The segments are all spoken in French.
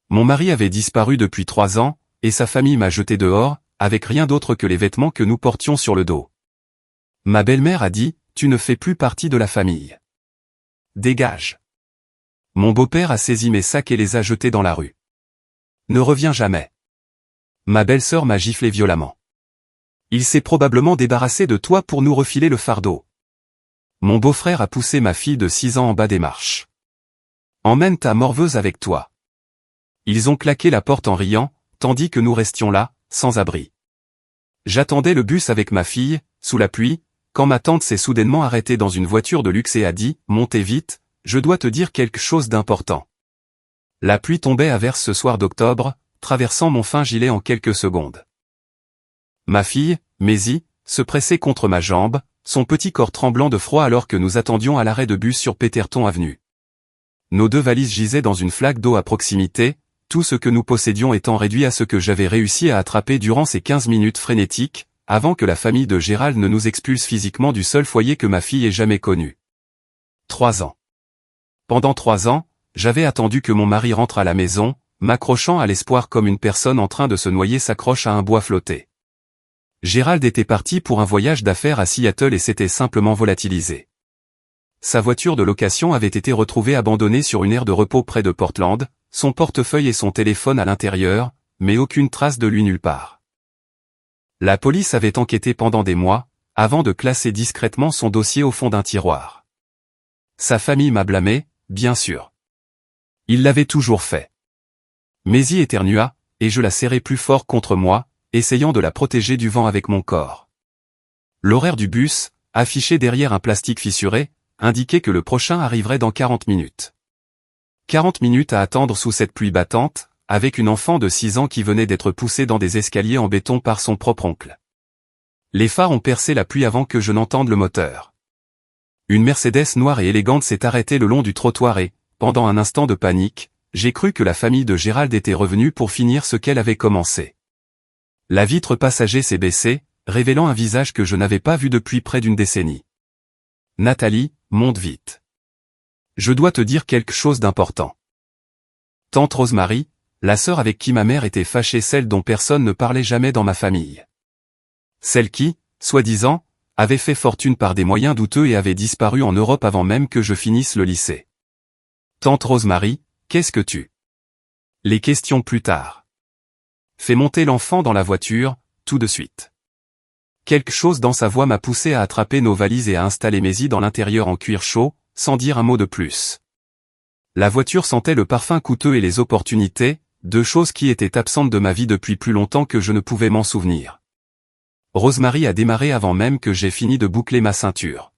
Mon mari avait disparu depuis 3 ans, et sa famille m'a jeté dehors, avec rien d'autre que les vêtements que nous portions sur le dos. Ma belle-mère a dit, « Tu ne fais plus partie de la famille. Dégage. » Mon beau-père a saisi mes sacs et les a jetés dans la rue. Ne reviens jamais. Ma belle-sœur m'a giflé violemment. Il s'est probablement débarrassé de toi pour nous refiler le fardeau. Mon beau-frère a poussé ma fille de 6 ans en bas des marches. Emmène ta morveuse avec toi. Ils ont claqué la porte en riant, tandis que nous restions là, sans abri. J'attendais le bus avec ma fille, sous la pluie, quand ma tante s'est soudainement arrêtée dans une voiture de luxe et a dit « Montez vite, je dois te dire quelque chose d'important. » La pluie tombait à verse ce soir d'octobre, traversant mon fin gilet en quelques secondes. Ma fille, Maisie, se pressait contre ma jambe, son petit corps tremblant de froid alors que nous attendions à l'arrêt de bus sur Peterton Avenue. Nos 2 valises gisaient dans une flaque d'eau à proximité, tout ce que nous possédions étant réduit à ce que j'avais réussi à attraper durant ces 15 minutes frénétiques, avant que la famille de Gérald ne nous expulse physiquement du seul foyer que ma fille ait jamais connu. 3 ans. Pendant 3 ans, j'avais attendu que mon mari rentre à la maison, m'accrochant à l'espoir comme une personne en train de se noyer s'accroche à un bois flotté. Gérald était parti pour un voyage d'affaires à Seattle et s'était simplement volatilisé. Sa voiture de location avait été retrouvée abandonnée sur une aire de repos près de Portland, son portefeuille et son téléphone à l'intérieur, mais aucune trace de lui nulle part. La police avait enquêté pendant des mois, avant de classer discrètement son dossier au fond d'un tiroir. Sa famille m'a blâmé, bien sûr. Il l'avait toujours fait. Maisie éternua, et je la serrai plus fort contre moi, essayant de la protéger du vent avec mon corps. L'horaire du bus, affiché derrière un plastique fissuré, indiquait que le prochain arriverait dans 40 minutes. 40 minutes à attendre sous cette pluie battante, avec une enfant de 6 ans qui venait d'être poussée dans des escaliers en béton par son propre oncle. Les phares ont percé la pluie avant que je n'entende le moteur. Une Mercedes noire et élégante s'est arrêtée le long du trottoir et, pendant un instant de panique, j'ai cru que la famille de Gérald était revenue pour finir ce qu'elle avait commencé. La vitre passager s'est baissée, révélant un visage que je n'avais pas vu depuis près d'une décennie. Nathalie, monte vite. Je dois te dire quelque chose d'important. Tante Rosemary, la sœur avec qui ma mère était fâchée, celle dont personne ne parlait jamais dans ma famille. Celle qui, soi-disant, avait fait fortune par des moyens douteux et avait disparu en Europe avant même que je finisse le lycée. Tante Rosemary, qu'est-ce que tu... Les questions plus tard. Fais monter l'enfant dans la voiture, tout de suite. Quelque chose dans sa voix m'a poussé à attraper nos valises et à installer Maisie dans l'intérieur en cuir chaud, sans dire un mot de plus. La voiture sentait le parfum coûteux et les opportunités, 2 choses qui étaient absentes de ma vie depuis plus longtemps que je ne pouvais m'en souvenir. Rosemary a démarré avant même que j'aie fini de boucler ma ceinture.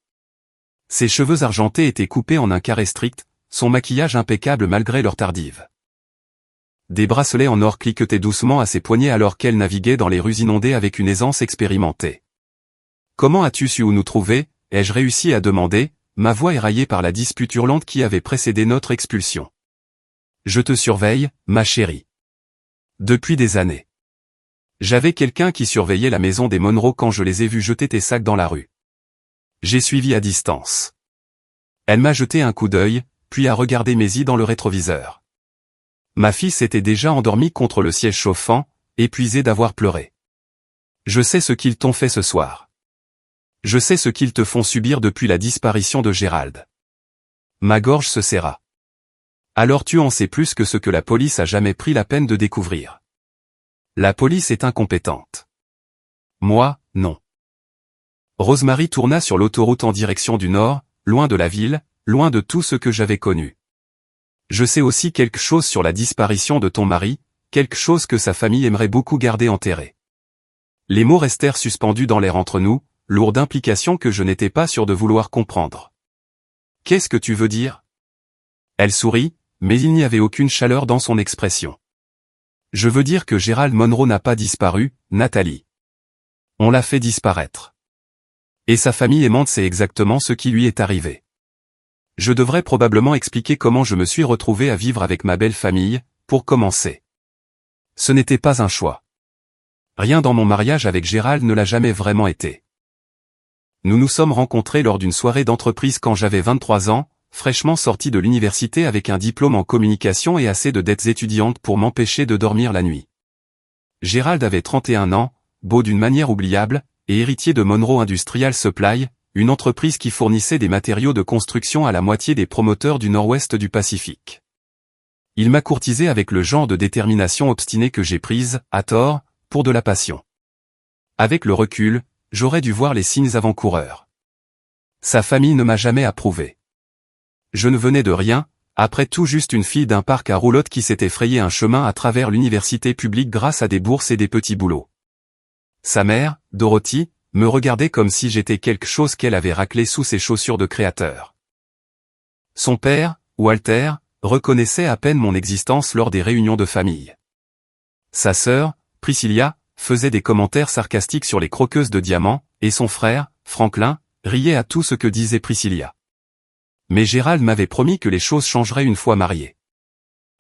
Ses cheveux argentés étaient coupés en un carré strict, son maquillage impeccable malgré l'heure tardive. Des bracelets en or cliquetaient doucement à ses poignets alors qu'elle naviguait dans les rues inondées avec une aisance expérimentée. « Comment as-tu su où nous trouver ?» ai-je réussi à demander, ma voix éraillée par la dispute hurlante qui avait précédé notre expulsion. « Je te surveille, ma chérie. Depuis des années. J'avais quelqu'un qui surveillait la maison des Monroe quand je les ai vus jeter tes sacs dans la rue. J'ai suivi à distance. » Elle m'a jeté un coup d'œil, puis a regardé Maisie dans le rétroviseur. Ma fille s'était déjà endormie contre le siège chauffant, épuisée d'avoir pleuré. Je sais ce qu'ils t'ont fait ce soir. Je sais ce qu'ils te font subir depuis la disparition de Gérald. Ma gorge se serra. Alors tu en sais plus que ce que la police a jamais pris la peine de découvrir. La police est incompétente. Moi, non. Rosemary tourna sur l'autoroute en direction du nord, loin de la ville, loin de tout ce que j'avais connu. Je sais aussi quelque chose sur la disparition de ton mari, quelque chose que sa famille aimerait beaucoup garder enterré. Les mots restèrent suspendus dans l'air entre nous, lourds d'implications que je n'étais pas sûr de vouloir comprendre. Qu'est-ce que tu veux dire ? Elle sourit, mais il n'y avait aucune chaleur dans son expression. Je veux dire que Gérald Monroe n'a pas disparu, Nathalie. On l'a fait disparaître. Et sa famille aimante sait exactement ce qui lui est arrivé. Je devrais probablement expliquer comment je me suis retrouvé à vivre avec ma belle famille, pour commencer. Ce n'était pas un choix. Rien dans mon mariage avec Gérald ne l'a jamais vraiment été. Nous nous sommes rencontrés lors d'une soirée d'entreprise quand j'avais 23 ans, fraîchement sorti de l'université avec un diplôme en communication et assez de dettes étudiantes pour m'empêcher de dormir la nuit. Gérald avait 31 ans, beau d'une manière oubliable, et héritier de Monroe Industrial Supply, une entreprise qui fournissait des matériaux de construction à la moitié des promoteurs du nord-ouest du Pacifique. Il m'a courtisé avec le genre de détermination obstinée que j'ai prise, à tort, pour de la passion. Avec le recul, j'aurais dû voir les signes avant-coureurs. Sa famille ne m'a jamais approuvé. Je ne venais de rien, après tout juste une fille d'un parc à roulotte qui s'était frayé un chemin à travers l'université publique grâce à des bourses et des petits boulots. Sa mère, Dorothy, me regardait comme si j'étais quelque chose qu'elle avait raclé sous ses chaussures de créateur. Son père, Walter, reconnaissait à peine mon existence lors des réunions de famille. Sa sœur, Priscilla, faisait des commentaires sarcastiques sur les croqueuses de diamants, et son frère, Franklin, riait à tout ce que disait Priscilla. Mais Gérald m'avait promis que les choses changeraient une fois marié.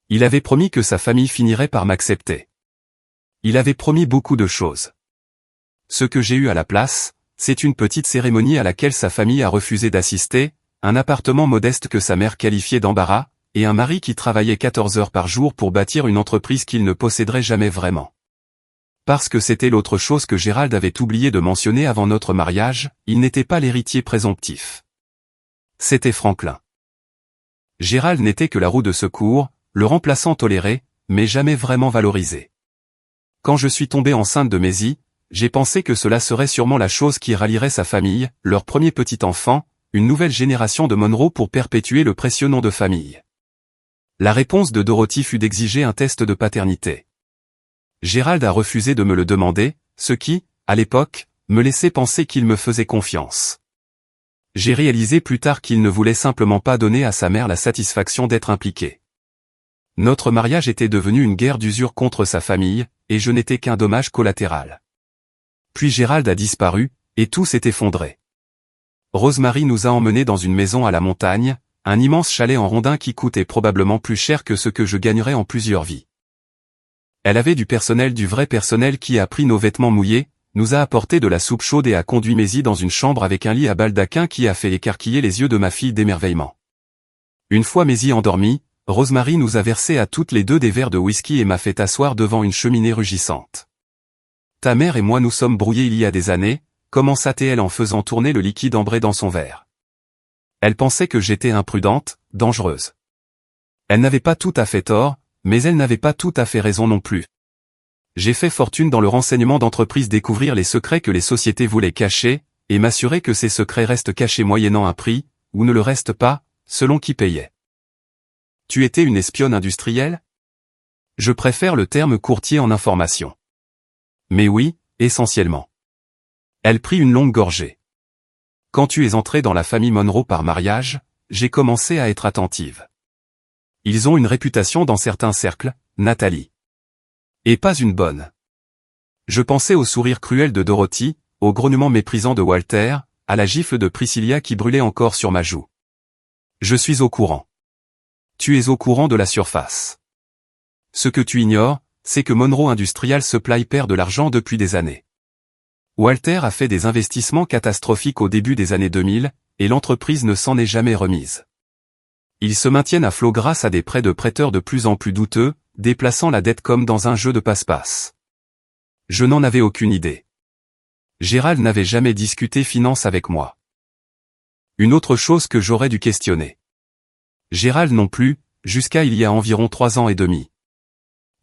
Il avait promis que sa famille finirait par m'accepter. Il avait promis beaucoup de choses. Ce que j'ai eu à la place, c'est une petite cérémonie à laquelle sa famille a refusé d'assister, un appartement modeste que sa mère qualifiait d'embarras, et un mari qui travaillait 14 heures par jour pour bâtir une entreprise qu'il ne posséderait jamais vraiment. Parce que c'était l'autre chose que Gérald avait oublié de mentionner avant notre mariage, il n'était pas l'héritier présomptif. C'était Franklin. Gérald n'était que la roue de secours, le remplaçant toléré, mais jamais vraiment valorisé. Quand je suis tombé enceinte de Maisie, j'ai pensé que cela serait sûrement la chose qui rallierait sa famille, leur premier petit enfant, une nouvelle génération de Monroe pour perpétuer le précieux nom de famille. La réponse de Dorothy fut d'exiger un test de paternité. Gérald a refusé de me le demander, ce qui, à l'époque, me laissait penser qu'il me faisait confiance. J'ai réalisé plus tard qu'il ne voulait simplement pas donner à sa mère la satisfaction d'être impliqué. Notre mariage était devenu une guerre d'usure contre sa famille, et je n'étais qu'un dommage collatéral. Puis Gérald a disparu, et tout s'est effondré. Rosemary nous a emmenés dans une maison à la montagne, un immense chalet en rondin qui coûtait probablement plus cher que ce que je gagnerais en plusieurs vies. Elle avait du vrai personnel qui a pris nos vêtements mouillés, nous a apporté de la soupe chaude et a conduit Maisie dans une chambre avec un lit à baldaquin qui a fait écarquiller les yeux de ma fille d'émerveillement. Une fois Maisie endormie, Rosemary nous a versé à toutes les deux des verres de whisky et m'a fait asseoir devant une cheminée rugissante. Ta mère et moi nous sommes brouillés il y a des années, commença-t-elle en faisant tourner le liquide ambré dans son verre. Elle pensait que j'étais imprudente, dangereuse. Elle n'avait pas tout à fait tort, mais elle n'avait pas tout à fait raison non plus. J'ai fait fortune dans le renseignement d'entreprise, découvrir les secrets que les sociétés voulaient cacher, et m'assurer que ces secrets restent cachés moyennant un prix, ou ne le restent pas, selon qui payait. Tu étais une espionne industrielle? Je préfère le terme courtier en information. Mais oui, essentiellement. Elle prit une longue gorgée. Quand tu es entrée dans la famille Monroe par mariage, j'ai commencé à être attentive. Ils ont une réputation dans certains cercles, Nathalie. Et pas une bonne. Je pensais au sourire cruel de Dorothy, au grognement méprisant de Walter, à la gifle de Priscilla qui brûlait encore sur ma joue. Je suis au courant. Tu es au courant de la surface. Ce que tu ignores, c'est que Monroe Industrial Supply perd de l'argent depuis des années. Walter a fait des investissements catastrophiques au début des années 2000, et l'entreprise ne s'en est jamais remise. Ils se maintiennent à flot grâce à des prêts de prêteurs de plus en plus douteux, déplaçant la dette comme dans un jeu de passe-passe. Je n'en avais aucune idée. Gérald n'avait jamais discuté finance avec moi. Une autre chose que j'aurais dû questionner. Gérald non plus, jusqu'à il y a environ 3 ans et demi.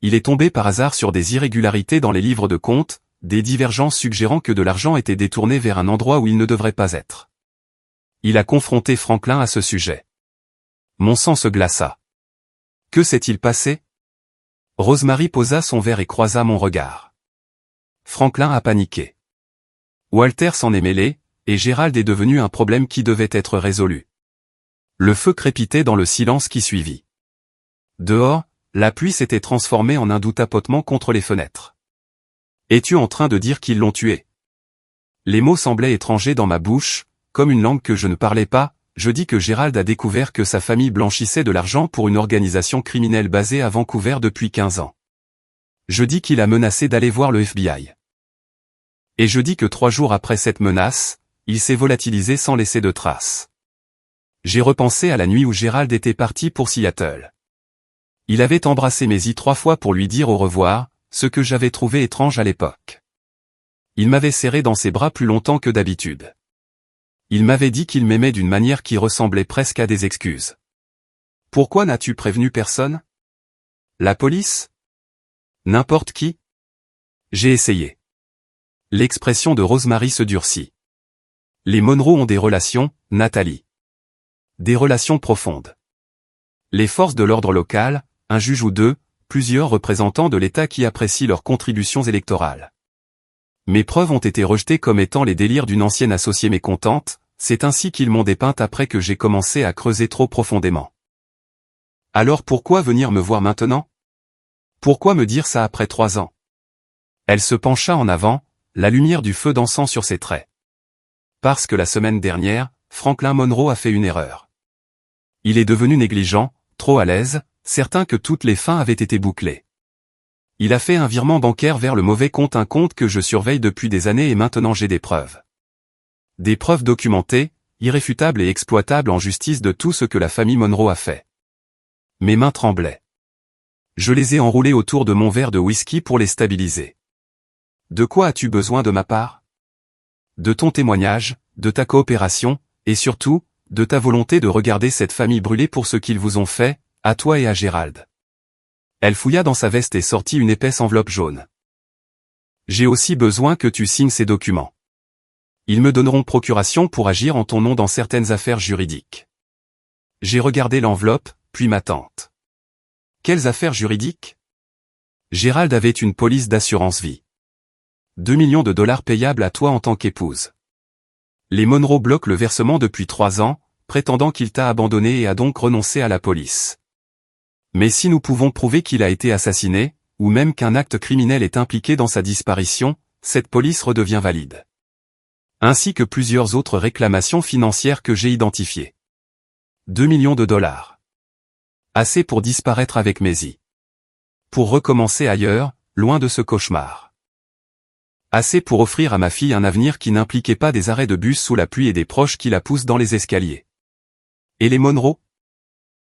Il est tombé par hasard sur des irrégularités dans les livres de compte, des divergences suggérant que de l'argent était détourné vers un endroit où il ne devrait pas être. Il a confronté Franklin à ce sujet. Mon sang se glaça. Que s'est-il passé? Rosemary posa son verre et croisa mon regard. Franklin a paniqué. Walter s'en est mêlé, et Gérald est devenu un problème qui devait être résolu. Le feu crépitait dans le silence qui suivit. Dehors, la pluie s'était transformée en un doux tapotement contre les fenêtres. Es-tu en train de dire qu'ils l'ont tué? Les mots semblaient étrangers dans ma bouche, comme une langue que je ne parlais pas. Je dis que Gérald a découvert que sa famille blanchissait de l'argent pour une organisation criminelle basée à Vancouver depuis 15 ans. Je dis qu'il a menacé d'aller voir le FBI. Et je dis que 3 jours après cette menace, il s'est volatilisé sans laisser de traces. J'ai repensé à la nuit où Gérald était parti pour Seattle. Il avait embrassé Maisie 3 fois pour lui dire au revoir, ce que j'avais trouvé étrange à l'époque. Il m'avait serré dans ses bras plus longtemps que d'habitude. Il m'avait dit qu'il m'aimait d'une manière qui ressemblait presque à des excuses. Pourquoi n'as-tu prévenu personne? La police? N'importe qui? J'ai essayé. L'expression de Rosemary se durcit. Les Monroe ont des relations, Nathalie. Des relations profondes. Les forces de l'ordre local, un juge ou deux, plusieurs représentants de l'État qui apprécient leurs contributions électorales. Mes preuves ont été rejetées comme étant les délires d'une ancienne associée mécontente, c'est ainsi qu'ils m'ont dépeinte après que j'ai commencé à creuser trop profondément. Alors pourquoi venir me voir maintenant? Pourquoi me dire ça après 3 ans? Elle se pencha en avant, la lumière du feu dansant sur ses traits. Parce que la semaine dernière, Franklin Monroe a fait une erreur. Il est devenu négligent, trop à l'aise, certain que toutes les fins avaient été bouclées. Il a fait un virement bancaire vers le mauvais compte, un compte que je surveille depuis des années et maintenant j'ai des preuves. Des preuves documentées, irréfutables et exploitables en justice de tout ce que la famille Monroe a fait. Mes mains tremblaient. Je les ai enroulées autour de mon verre de whisky pour les stabiliser. De quoi as-tu besoin de ma part? De ton témoignage, de ta coopération, et surtout, de ta volonté de regarder cette famille brûler pour ce qu'ils vous ont fait, à toi et à Gérald. Elle fouilla dans sa veste et sortit une épaisse enveloppe jaune. J'ai aussi besoin que tu signes ces documents. Ils me donneront procuration pour agir en ton nom dans certaines affaires juridiques. J'ai regardé l'enveloppe, puis ma tante. Quelles affaires juridiques? Gérald avait une police d'assurance vie. 2 millions de dollars payables à toi en tant qu'épouse. Les Monroe bloquent le versement depuis 3 ans, prétendant qu'il t'a abandonné et a donc renoncé à la police. Mais si nous pouvons prouver qu'il a été assassiné, ou même qu'un acte criminel est impliqué dans sa disparition, cette police redevient valide. Ainsi que plusieurs autres réclamations financières que j'ai identifiées. 2 millions de dollars. Assez pour disparaître avec Maisie. Pour recommencer ailleurs, loin de ce cauchemar. Assez pour offrir à ma fille un avenir qui n'impliquait pas des arrêts de bus sous la pluie et des proches qui la poussent dans les escaliers. Et les Monroe?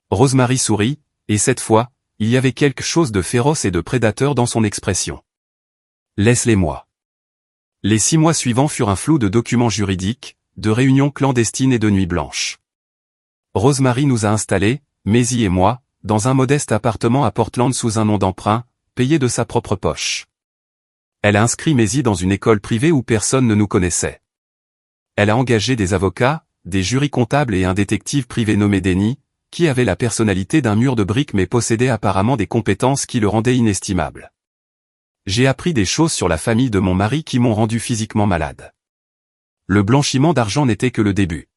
Rosemary sourit, et cette fois, il y avait quelque chose de féroce et de prédateur dans son expression. Laisse-les-moi. Les 6 mois suivants furent un flou de documents juridiques, de réunions clandestines et de nuits blanches. Rosemary nous a installés, Maisie et moi, dans un modeste appartement à Portland sous un nom d'emprunt, payé de sa propre poche. Elle a inscrit Maisie dans une école privée où personne ne nous connaissait. Elle a engagé des avocats, des jurys comptables et un détective privé nommé Denny, qui avait la personnalité d'un mur de briques mais possédait apparemment des compétences qui le rendaient inestimable. J'ai appris des choses sur la famille de mon mari qui m'ont rendu physiquement malade. Le blanchiment d'argent n'était que le début.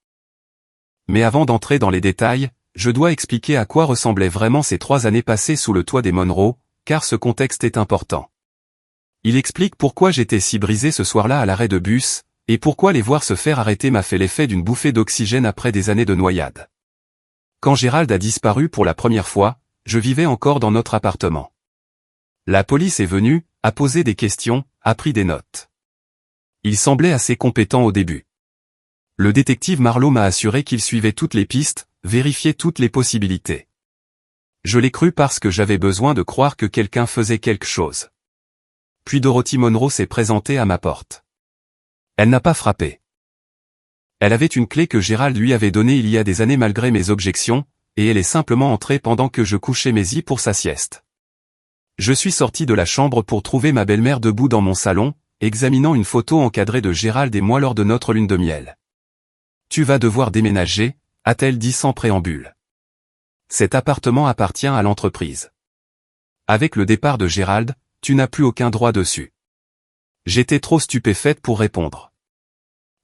Mais avant d'entrer dans les détails, je dois expliquer à quoi ressemblaient vraiment ces 3 années passées sous le toit des Monroe, car ce contexte est important. Il explique pourquoi j'étais si brisé ce soir-là à l'arrêt de bus, et pourquoi les voir se faire arrêter m'a fait l'effet d'une bouffée d'oxygène après des années de noyade. Quand Gérald a disparu pour la première fois, je vivais encore dans notre appartement. La police est venue, a posé des questions, a pris des notes. Il semblait assez compétent au début. Le détective Marlowe m'a assuré qu'il suivait toutes les pistes, vérifiait toutes les possibilités. Je l'ai cru parce que j'avais besoin de croire que quelqu'un faisait quelque chose. Puis Dorothy Monroe s'est présentée à ma porte. Elle n'a pas frappé. Elle avait une clé que Gérald lui avait donnée il y a des années malgré mes objections, et elle est simplement entrée pendant que je couchais Maisie pour sa sieste. Je suis sorti de la chambre pour trouver ma belle-mère debout dans mon salon, examinant une photo encadrée de Gérald et moi lors de notre lune de miel. « Tu vas devoir déménager », a-t-elle dit sans préambule. Cet appartement appartient à l'entreprise. Avec le départ de Gérald, tu n'as plus aucun droit dessus. J'étais trop stupéfaite pour répondre.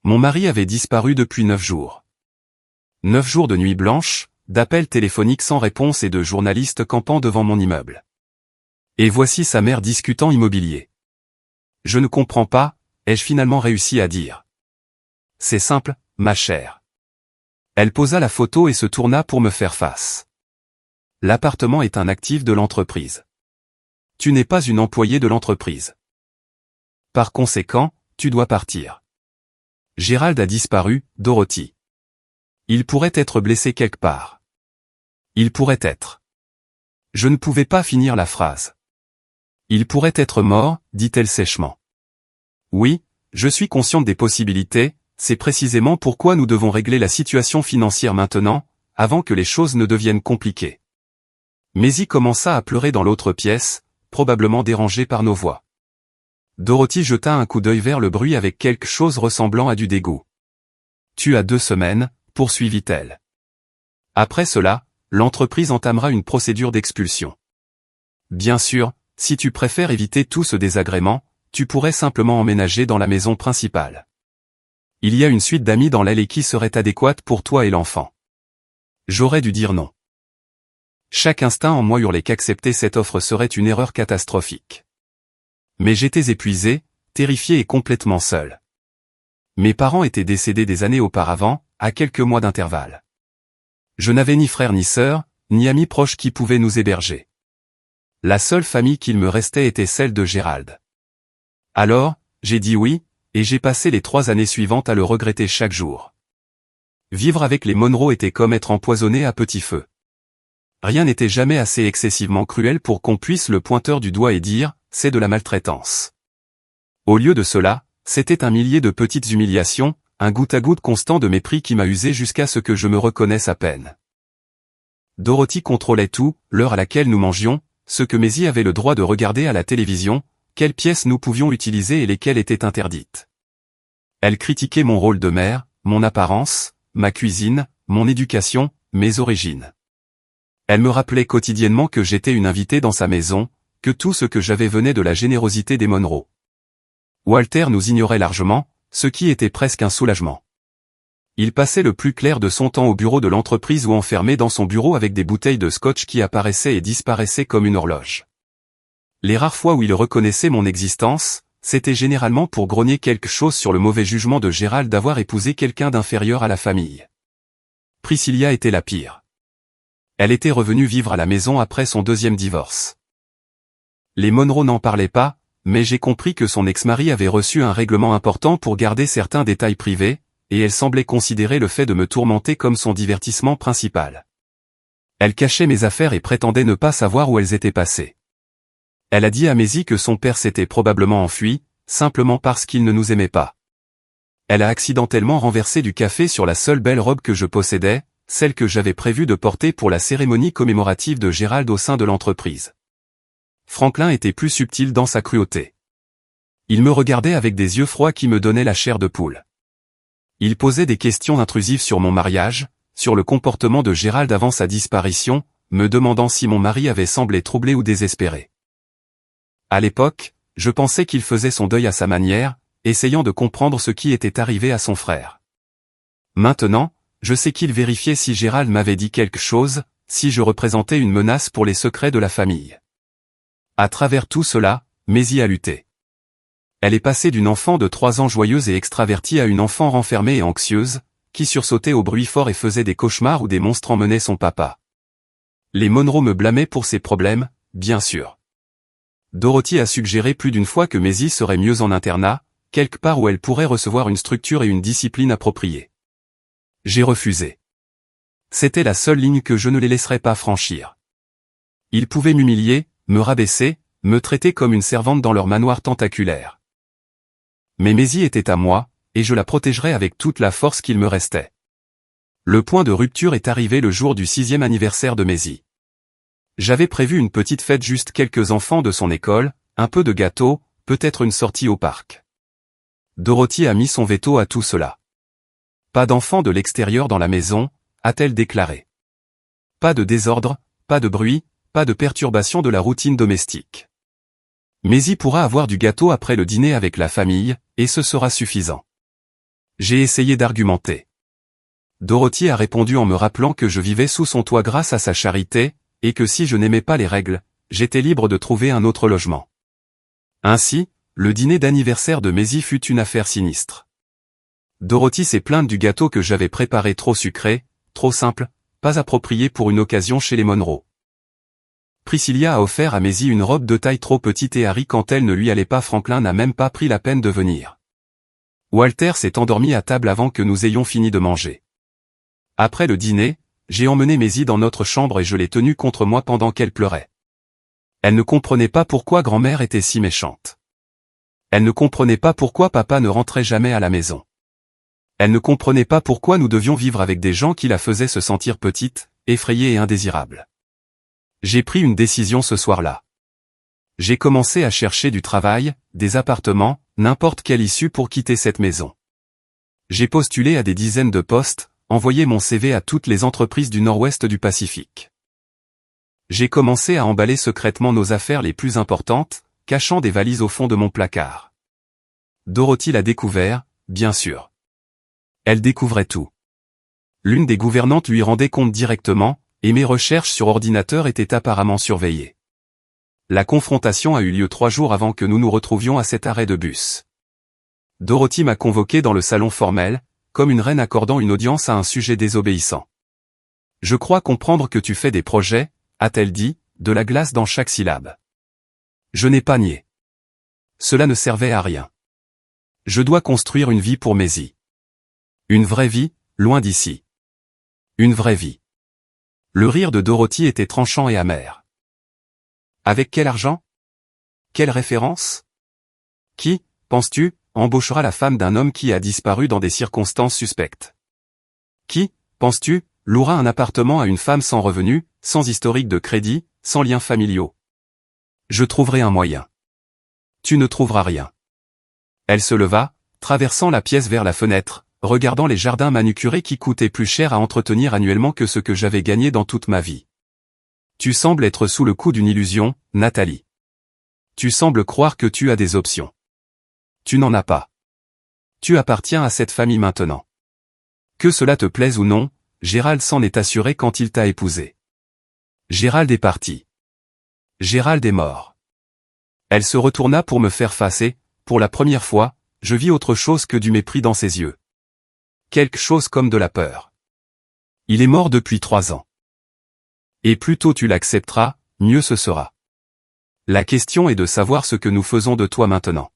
Mon mari avait disparu depuis 9 jours. 9 jours de nuit blanche, d'appels téléphoniques sans réponse et de journalistes campant devant mon immeuble. Et voici sa mère discutant immobilier. Je ne comprends pas, ai-je finalement réussi à dire. C'est simple, ma chère. Elle posa la photo et se tourna pour me faire face. L'appartement est un actif de l'entreprise. Tu n'es pas une employée de l'entreprise. Par conséquent, tu dois partir. Gérald a disparu, Dorothy. Il pourrait être blessé quelque part. Il pourrait être. Je ne pouvais pas finir la phrase. Il pourrait être mort, dit-elle sèchement. Oui, je suis consciente des possibilités, c'est précisément pourquoi nous devons régler la situation financière maintenant, avant que les choses ne deviennent compliquées. Maisie commença à pleurer dans l'autre pièce, probablement dérangée par nos voix. Dorothy jeta un coup d'œil vers le bruit avec quelque chose ressemblant à du dégoût. Tu as 2 semaines, poursuivit-elle. Après cela, l'entreprise entamera une procédure d'expulsion. Bien sûr, si tu préfères éviter tout ce désagrément, tu pourrais simplement emménager dans la maison principale. Il y a une suite d'amis dans l'allée qui serait adéquate pour toi et l'enfant. J'aurais dû dire non. Chaque instinct en moi hurlait qu'accepter cette offre serait une erreur catastrophique. Mais j'étais épuisé, terrifié et complètement seul. Mes parents étaient décédés des années auparavant, à quelques mois d'intervalle. Je n'avais ni frère ni sœur, ni amis proches qui pouvaient nous héberger. La seule famille qu'il me restait était celle de Gérald. Alors, j'ai dit oui, et j'ai passé les 3 années suivantes à le regretter chaque jour. Vivre avec les Monroe était comme être empoisonné à petit feu. Rien n'était jamais assez excessivement cruel pour qu'on puisse le pointer du doigt et dire « c'est de la maltraitance ». Au lieu de cela, c'était un millier de petites humiliations, un goutte-à-goutte constant de mépris qui m'a usé jusqu'à ce que je me reconnaisse à peine. Dorothy contrôlait tout, l'heure à laquelle nous mangions, ce que Maisie avait le droit de regarder à la télévision, quelles pièces nous pouvions utiliser et lesquelles étaient interdites. Elle critiquait mon rôle de mère, mon apparence, ma cuisine, mon éducation, mes origines. Elle me rappelait quotidiennement que j'étais une invitée dans sa maison, que tout ce que j'avais venait de la générosité des Monroe. Walter nous ignorait largement, ce qui était presque un soulagement. Il passait le plus clair de son temps au bureau de l'entreprise ou enfermé dans son bureau avec des bouteilles de scotch qui apparaissaient et disparaissaient comme une horloge. Les rares fois où il reconnaissait mon existence, c'était généralement pour grogner quelque chose sur le mauvais jugement de Gérald d'avoir épousé quelqu'un d'inférieur à la famille. Priscilla était la pire. Elle était revenue vivre à la maison après son 2e divorce. Les Monroe n'en parlaient pas, mais j'ai compris que son ex-mari avait reçu un règlement important pour garder certains détails privés, et elle semblait considérer le fait de me tourmenter comme son divertissement principal. Elle cachait mes affaires et prétendait ne pas savoir où elles étaient passées. Elle a dit à Maisie que son père s'était probablement enfui, simplement parce qu'il ne nous aimait pas. Elle a accidentellement renversé du café sur la seule belle robe que je possédais, celle que j'avais prévu de porter pour la cérémonie commémorative de Gérald au sein de l'entreprise. Franklin était plus subtil dans sa cruauté. Il me regardait avec des yeux froids qui me donnaient la chair de poule. Il posait des questions intrusives sur mon mariage, sur le comportement de Gérald avant sa disparition, me demandant si mon mari avait semblé troublé ou désespéré. À l'époque, je pensais qu'il faisait son deuil à sa manière, essayant de comprendre ce qui était arrivé à son frère. Maintenant, je sais qu'il vérifiait si Gérald m'avait dit quelque chose, si je représentais une menace pour les secrets de la famille. À travers tout cela, Maisie a lutté. Elle est passée d'une enfant de 3 ans joyeuse et extravertie à une enfant renfermée et anxieuse, qui sursautait au bruit fort et faisait des cauchemars où des monstres emmenaient son papa. Les Monroe me blâmaient pour ses problèmes, bien sûr. Dorothy a suggéré plus d'une fois que Maisie serait mieux en internat, quelque part où elle pourrait recevoir une structure et une discipline appropriées. J'ai refusé. C'était la seule ligne que je ne les laisserais pas franchir. Ils pouvaient m'humilier, me rabaisser, me traiter comme une servante dans leur manoir tentaculaire. Mais Maisie était à moi, et je la protégerais avec toute la force qu'il me restait. Le point de rupture est arrivé le jour du 6e anniversaire de Maisie. J'avais prévu une petite fête, juste quelques enfants de son école, un peu de gâteau, peut-être une sortie au parc. Dorothy a mis son veto à tout cela. Pas d'enfants de l'extérieur dans la maison, a-t-elle déclaré. Pas de désordre, pas de bruit, pas de perturbation de la routine domestique. Maisie pourra avoir du gâteau après le dîner avec la famille, et ce sera suffisant. J'ai essayé d'argumenter. Dorothy a répondu en me rappelant que je vivais sous son toit grâce à sa charité, et que si je n'aimais pas les règles, j'étais libre de trouver un autre logement. Ainsi, le dîner d'anniversaire de Maisie fut une affaire sinistre. Dorothy s'est plainte du gâteau que j'avais préparé trop sucré, trop simple, pas approprié pour une occasion chez les Monroe. Priscilla a offert à Maisie une robe de taille trop petite et Harry quand elle ne lui allait pas. Franklin n'a même pas pris la peine de venir. Walter s'est endormi à table avant que nous ayons fini de manger. Après le dîner, j'ai emmené Maisie dans notre chambre et je l'ai tenue contre moi pendant qu'elle pleurait. Elle ne comprenait pas pourquoi grand-mère était si méchante. Elle ne comprenait pas pourquoi papa ne rentrait jamais à la maison. Elle ne comprenait pas pourquoi nous devions vivre avec des gens qui la faisaient se sentir petite, effrayée et indésirable. J'ai pris une décision ce soir-là. J'ai commencé à chercher du travail, des appartements, n'importe quelle issue pour quitter cette maison. J'ai postulé à des dizaines de postes, envoyé mon CV à toutes les entreprises du nord-ouest du Pacifique. J'ai commencé à emballer secrètement nos affaires les plus importantes, cachant des valises au fond de mon placard. Dorothy l'a découvert, bien sûr. Elle découvrait tout. L'une des gouvernantes lui rendait compte directement, et mes recherches sur ordinateur étaient apparemment surveillées. La confrontation a eu lieu 3 jours avant que nous nous retrouvions à cet arrêt de bus. Dorothy m'a convoqué dans le salon formel, comme une reine accordant une audience à un sujet désobéissant. « Je crois comprendre que tu fais des projets », a-t-elle dit, de la glace dans chaque syllabe. Je n'ai pas nié. Cela ne servait à rien. Je dois construire une vie pour Maisie. Une vraie vie, loin d'ici. Une vraie vie. Le rire de Dorothy était tranchant et amer. Avec quel argent? Quelle référence? Qui, penses-tu, embauchera la femme d'un homme qui a disparu dans des circonstances suspectes? Qui, penses-tu, louera un appartement à une femme sans revenu, sans historique de crédit, sans liens familiaux? Je trouverai un moyen. Tu ne trouveras rien. Elle se leva, traversant la pièce vers la fenêtre, regardant les jardins manucurés qui coûtaient plus cher à entretenir annuellement que ce que j'avais gagné dans toute ma vie. Tu sembles être sous le coup d'une illusion, Nathalie. Tu sembles croire que tu as des options. Tu n'en as pas. Tu appartiens à cette famille maintenant. Que cela te plaise ou non, Gérald s'en est assuré quand il t'a épousé. Gérald est parti. Gérald est mort. Elle se retourna pour me faire face et, pour la première fois, je vis autre chose que du mépris dans ses yeux. Quelque chose comme de la peur. Il est mort depuis 3 ans. Et plus tôt tu l'accepteras, mieux ce sera. La question est de savoir ce que nous faisons de toi maintenant.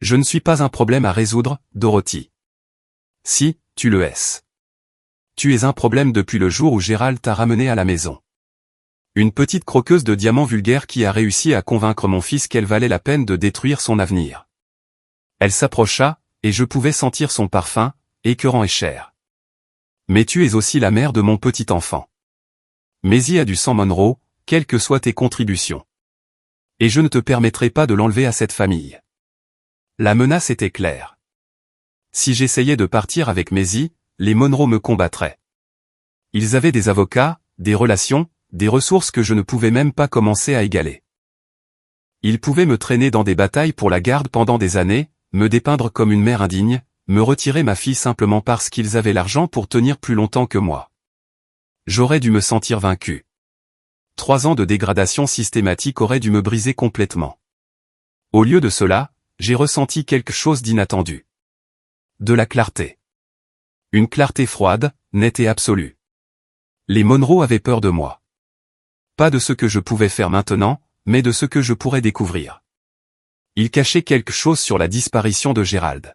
Je ne suis pas un problème à résoudre, Dorothy. Si, tu le es. Tu es un problème depuis le jour où Gérald t'a ramené à la maison. Une petite croqueuse de diamants vulgaire qui a réussi à convaincre mon fils qu'elle valait la peine de détruire son avenir. Elle s'approcha, et je pouvais sentir son parfum, écœurant et cher. Mais tu es aussi la mère de mon petit enfant. Maisie a du sang Monroe, quelles que soient tes contributions. Et je ne te permettrai pas de l'enlever à cette famille. La menace était claire. Si j'essayais de partir avec Maisie, les Monroe me combattraient. Ils avaient des avocats, des relations, des ressources que je ne pouvais même pas commencer à égaler. Ils pouvaient me traîner dans des batailles pour la garde pendant des années, me dépeindre comme une mère indigne, me retirer ma fille simplement parce qu'ils avaient l'argent pour tenir plus longtemps que moi. J'aurais dû me sentir vaincu. 3 ans de dégradation systématique auraient dû me briser complètement. Au lieu de cela, j'ai ressenti quelque chose d'inattendu. De la clarté. Une clarté froide, nette et absolue. Les Monroe avaient peur de moi. Pas de ce que je pouvais faire maintenant, mais de ce que je pourrais découvrir. Ils cachaient quelque chose sur la disparition de Gérald.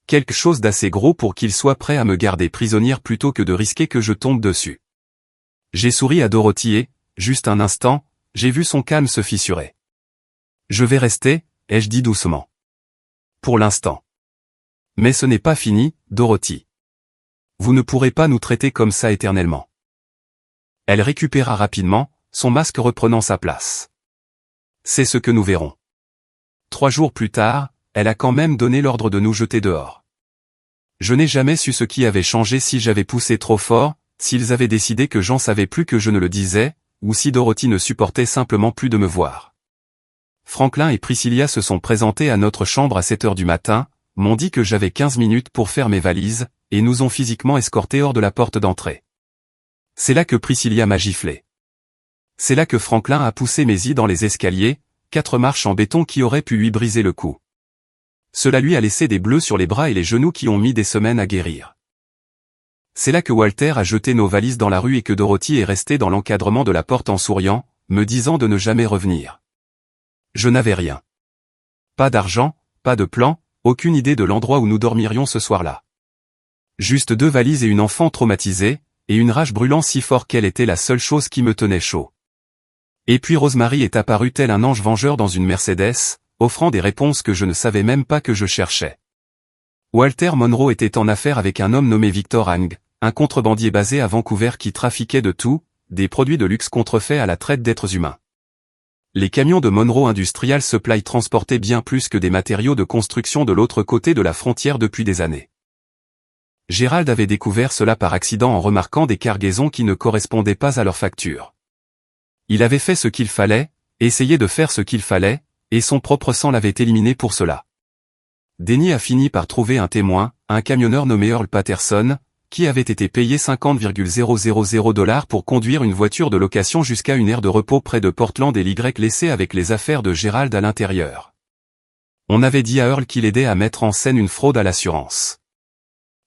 Quelque chose d'assez gros pour qu'ils soient prêts à me garder prisonnière plutôt que de risquer que je tombe dessus. J'ai souri à Dorothy et, juste un instant, j'ai vu son calme se fissurer. Je vais rester, ai-je dit doucement. Pour l'instant. Mais ce n'est pas fini, Dorothy. Vous ne pourrez pas nous traiter comme ça éternellement. Elle récupéra rapidement, son masque reprenant sa place. C'est ce que nous verrons. 3 jours plus tard, elle a quand même donné l'ordre de nous jeter dehors. Je n'ai jamais su ce qui avait changé, si j'avais poussé trop fort, s'ils avaient décidé que j'en savais plus que je ne le disais, ou si Dorothy ne supportait simplement plus de me voir. Franklin et Priscilla se sont présentés à notre chambre à 7 heures du matin, m'ont dit que j'avais 15 minutes pour faire mes valises, et nous ont physiquement escortés hors de la porte d'entrée. C'est là que Priscilla m'a giflé. C'est là que Franklin a poussé Maisie dans les escaliers, 4 marches en béton qui auraient pu lui briser le cou. Cela lui a laissé des bleus sur les bras et les genoux qui ont mis des semaines à guérir. C'est là que Walter a jeté nos valises dans la rue et que Dorothy est restée dans l'encadrement de la porte en souriant, me disant de ne jamais revenir. Je n'avais rien. Pas d'argent, pas de plan, aucune idée de l'endroit où nous dormirions ce soir-là. Juste 2 valises et une enfant traumatisée, et une rage brûlant si fort qu'elle était la seule chose qui me tenait chaud. Et puis Rosemary est apparue tel un ange vengeur dans une Mercedes, offrant des réponses que je ne savais même pas que je cherchais. Walter Monroe était en affaire avec un homme nommé Victor Hang, un contrebandier basé à Vancouver qui trafiquait de tout, des produits de luxe contrefaits à la traite d'êtres humains. Les camions de Monroe Industrial Supply transportaient bien plus que des matériaux de construction de l'autre côté de la frontière depuis des années. Gerald avait découvert cela par accident en remarquant des cargaisons qui ne correspondaient pas à leur facture. Il avait fait ce qu'il fallait, essayé de faire ce qu'il fallait, et son propre sang l'avait éliminé pour cela. Denny a fini par trouver un témoin, un camionneur nommé Earl Patterson, qui avait été payé 50,000 $ pour conduire une voiture de location jusqu'à une aire de repos près de Portland et l'Y laissée avec les affaires de Gerald à l'intérieur. On avait dit à Earl qu'il aidait à mettre en scène une fraude à l'assurance.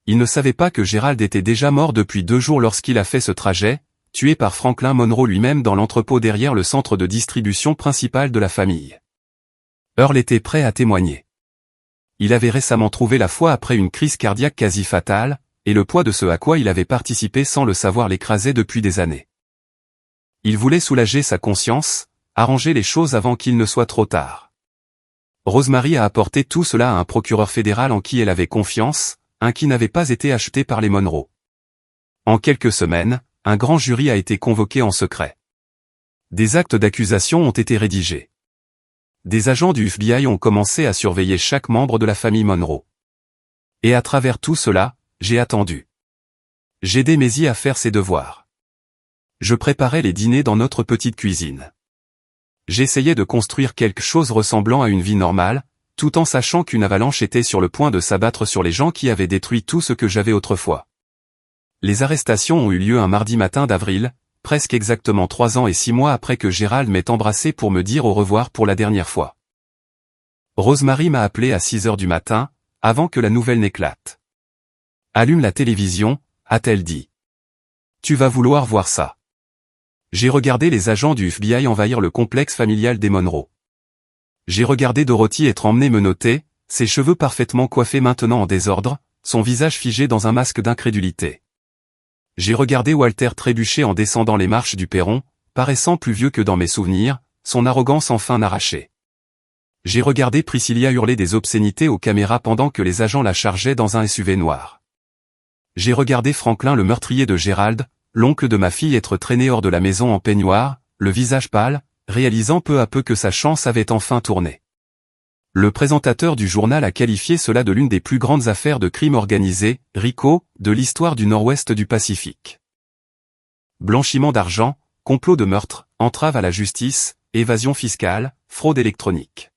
Il ne savait pas que Gerald était déjà mort depuis 2 jours lorsqu'il a fait ce trajet, tué par Franklin Monroe lui-même dans l'entrepôt derrière le centre de distribution principal de la famille. Earl était prêt à témoigner. Il avait récemment trouvé la foi après une crise cardiaque quasi fatale, et le poids de ce à quoi il avait participé sans le savoir l'écrasait depuis des années. Il voulait soulager sa conscience, arranger les choses avant qu'il ne soit trop tard. Rosemary a apporté tout cela à un procureur fédéral en qui elle avait confiance, un qui n'avait pas été acheté par les Monroe. En quelques semaines, un grand jury a été convoqué en secret. Des actes d'accusation ont été rédigés. Des agents du FBI ont commencé à surveiller chaque membre de la famille Monroe. Et à travers tout cela, j'ai attendu. J'aidais Maisie à faire ses devoirs. Je préparais les dîners dans notre petite cuisine. J'essayais de construire quelque chose ressemblant à une vie normale, tout en sachant qu'une avalanche était sur le point de s'abattre sur les gens qui avaient détruit tout ce que j'avais autrefois. Les arrestations ont eu lieu un mardi matin d'avril, presque exactement 3 ans et 6 mois après que Gerald m'ait embrassé pour me dire au revoir pour la dernière fois. Rosemary m'a appelé à 6 heures du matin, avant que la nouvelle n'éclate. « Allume la télévision », a-t-elle dit. « Tu vas vouloir voir ça. » J'ai regardé les agents du FBI envahir le complexe familial des Monroe. J'ai regardé Dorothy être emmenée menottée, ses cheveux parfaitement coiffés maintenant en désordre, son visage figé dans un masque d'incrédulité. J'ai regardé Walter trébucher en descendant les marches du perron, paraissant plus vieux que dans mes souvenirs, son arrogance enfin arrachée. J'ai regardé Priscilla hurler des obscénités aux caméras pendant que les agents la chargeaient dans un SUV noir. J'ai regardé Franklin le meurtrier de Gerald, l'oncle de ma fille être traîné hors de la maison en peignoir, le visage pâle, réalisant peu à peu que sa chance avait enfin tourné. Le présentateur du journal a qualifié cela de l'une des plus grandes affaires de crime organisé, RICO, de l'histoire du nord-ouest du Pacifique. Blanchiment d'argent, complot de meurtre, entrave à la justice, évasion fiscale, fraude électronique.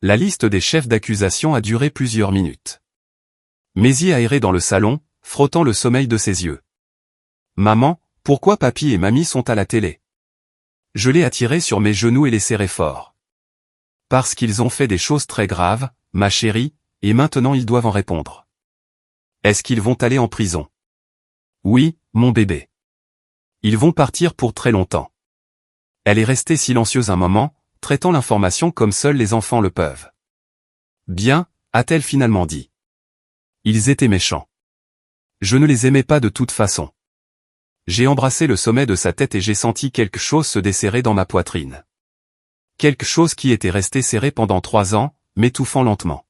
La liste des chefs d'accusation a duré plusieurs minutes. Maisie a erré dans le salon, frottant le sommeil de ses yeux. « Maman, pourquoi papy et mamie sont à la télé ?» Je l'ai attiré sur mes genoux et les serré fort. « Parce qu'ils ont fait des choses très graves, ma chérie, et maintenant ils doivent en répondre. »« Est-ce qu'ils vont aller en prison ?»« Oui, mon bébé. Ils vont partir pour très longtemps. » Elle est restée silencieuse un moment, traitant l'information comme seuls les enfants le peuvent. « Bien, a-t-elle finalement dit. Ils étaient méchants. Je ne les aimais pas de toute façon. » J'ai embrassé le sommet de sa tête et j'ai senti quelque chose se desserrer dans ma poitrine. Quelque chose qui était resté serré pendant 3 ans, m'étouffant lentement.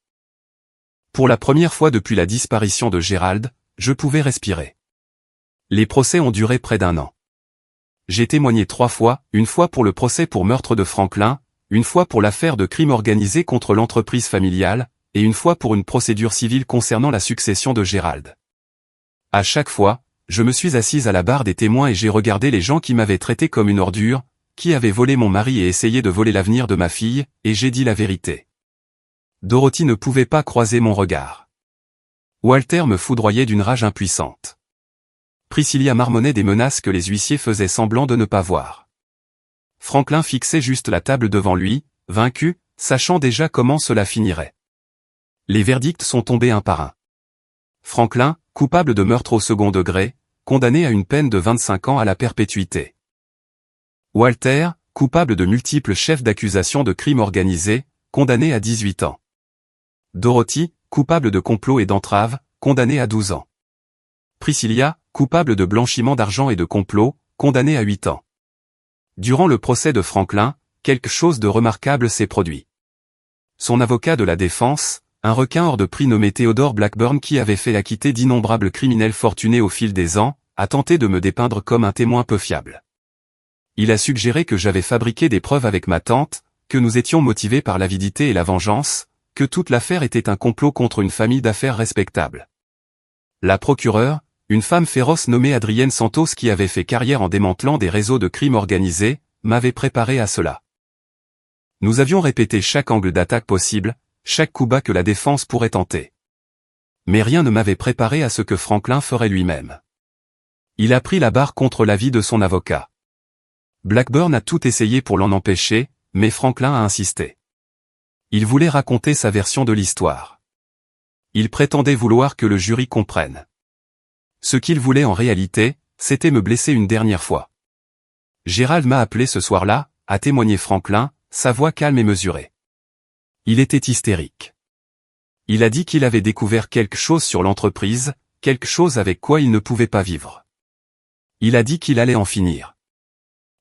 Pour la première fois depuis la disparition de Gerald, je pouvais respirer. Les procès ont duré près d'1 an. J'ai témoigné 3 fois, une fois pour le procès pour meurtre de Franklin, une fois pour l'affaire de crime organisé contre l'entreprise familiale, et une fois pour une procédure civile concernant la succession de Gerald. À chaque fois, je me suis assise à la barre des témoins et j'ai regardé les gens qui m'avaient traité comme une ordure, qui avaient volé mon mari et essayé de voler l'avenir de ma fille, et j'ai dit la vérité. Dorothy ne pouvait pas croiser mon regard. Walter me foudroyait d'une rage impuissante. Priscilla marmonnait des menaces que les huissiers faisaient semblant de ne pas voir. Franklin fixait juste la table devant lui, vaincu, sachant déjà comment cela finirait. Les verdicts sont tombés un par un. Franklin, coupable de meurtre au second degré, condamné à une peine de 25 ans à la perpétuité. Walter, coupable de multiples chefs d'accusation de crimes organisés, condamné à 18 ans. Dorothy, coupable de complot et d'entrave, condamnée à 12 ans. Priscilla, coupable de blanchiment d'argent et de complot, condamnée à 8 ans. Durant le procès de Franklin, quelque chose de remarquable s'est produit. Son avocat de la défense, un requin hors de prix nommé Theodore Blackburn qui avait fait acquitter d'innombrables criminels fortunés au fil des ans, a tenté de me dépeindre comme un témoin peu fiable. Il a suggéré que j'avais fabriqué des preuves avec ma tante, que nous étions motivés par l'avidité et la vengeance, que toute l'affaire était un complot contre une famille d'affaires respectable. La procureure, une femme féroce nommée Adrienne Santos qui avait fait carrière en démantelant des réseaux de crimes organisés, m'avait préparé à cela. Nous avions répété chaque angle d'attaque possible, chaque coup bas que la défense pourrait tenter. Mais rien ne m'avait préparé à ce que Franklin ferait lui-même. Il a pris la barre contre l'avis de son avocat. Blackburn a tout essayé pour l'en empêcher, mais Franklin a insisté. Il voulait raconter sa version de l'histoire. Il prétendait vouloir que le jury comprenne. Ce qu'il voulait en réalité, c'était me blesser une dernière fois. Gérald m'a appelé ce soir-là, a témoigné Franklin, sa voix calme et mesurée. Il était hystérique. Il a dit qu'il avait découvert quelque chose sur l'entreprise, quelque chose avec quoi il ne pouvait pas vivre. Il a dit qu'il allait en finir.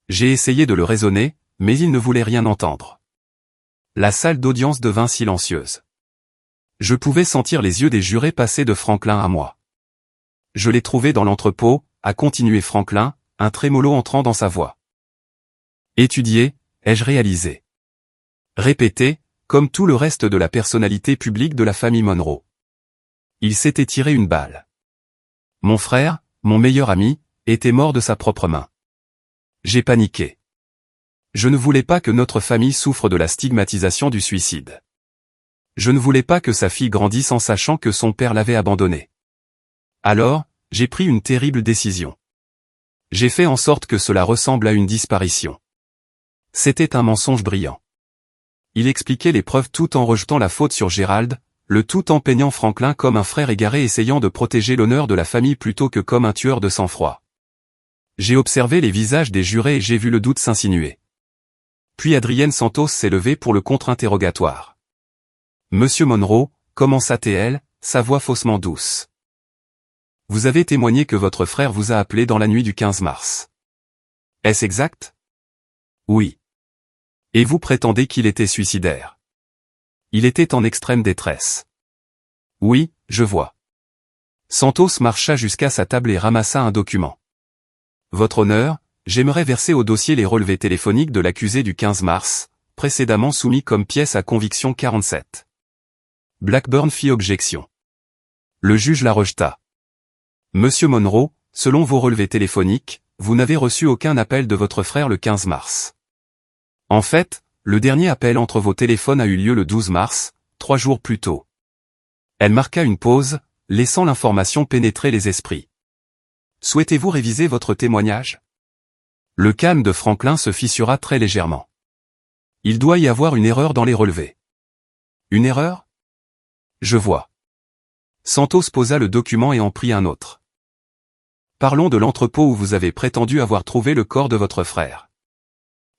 J'ai essayé de le raisonner, mais il ne voulait rien entendre. La salle d'audience devint silencieuse. Je pouvais sentir les yeux des jurés passer de Franklin à moi. Je l'ai trouvé dans l'entrepôt, a continué Franklin, un trémolo entrant dans sa voix. Étudier, ai-je réalisé. Répété, comme tout le reste de la personnalité publique de la famille Monroe. Il s'était tiré une balle. Mon frère, mon meilleur ami, était mort de sa propre main. J'ai paniqué. Je ne voulais pas que notre famille souffre de la stigmatisation du suicide. Je ne voulais pas que sa fille grandisse en sachant que son père l'avait abandonnée. Alors, j'ai pris une terrible décision. J'ai fait en sorte que cela ressemble à une disparition. C'était un mensonge brillant. Il expliquait les preuves tout en rejetant la faute sur Gérald, le tout en peignant Franklin comme un frère égaré essayant de protéger l'honneur de la famille plutôt que comme un tueur de sang-froid. J'ai observé les visages des jurés et j'ai vu le doute s'insinuer. Puis Adrienne Santos s'est levée pour le contre-interrogatoire. Monsieur Monroe, commença-t-elle, sa voix faussement douce. Vous avez témoigné que votre frère vous a appelé dans la nuit du 15 mars. Est-ce exact? Oui. Et vous prétendez qu'il était suicidaire. Il était en extrême détresse. Oui, je vois. Santos marcha jusqu'à sa table et ramassa un document. Votre honneur, j'aimerais verser au dossier les relevés téléphoniques de l'accusé du 15 mars, précédemment soumis comme pièce à conviction 47. Blackburn fit objection. Le juge la rejeta. Monsieur Monroe, selon vos relevés téléphoniques, vous n'avez reçu aucun appel de votre frère le 15 mars. En fait, le dernier appel entre vos téléphones a eu lieu le 12 mars, 3 jours plus tôt. Elle marqua une pause, laissant l'information pénétrer les esprits. Souhaitez-vous réviser votre témoignage? Le calme de Franklin se fissura très légèrement. Il doit y avoir une erreur dans les relevés. Une erreur? Je vois. Santos posa le document et en prit un autre. Parlons de l'entrepôt où vous avez prétendu avoir trouvé le corps de votre frère.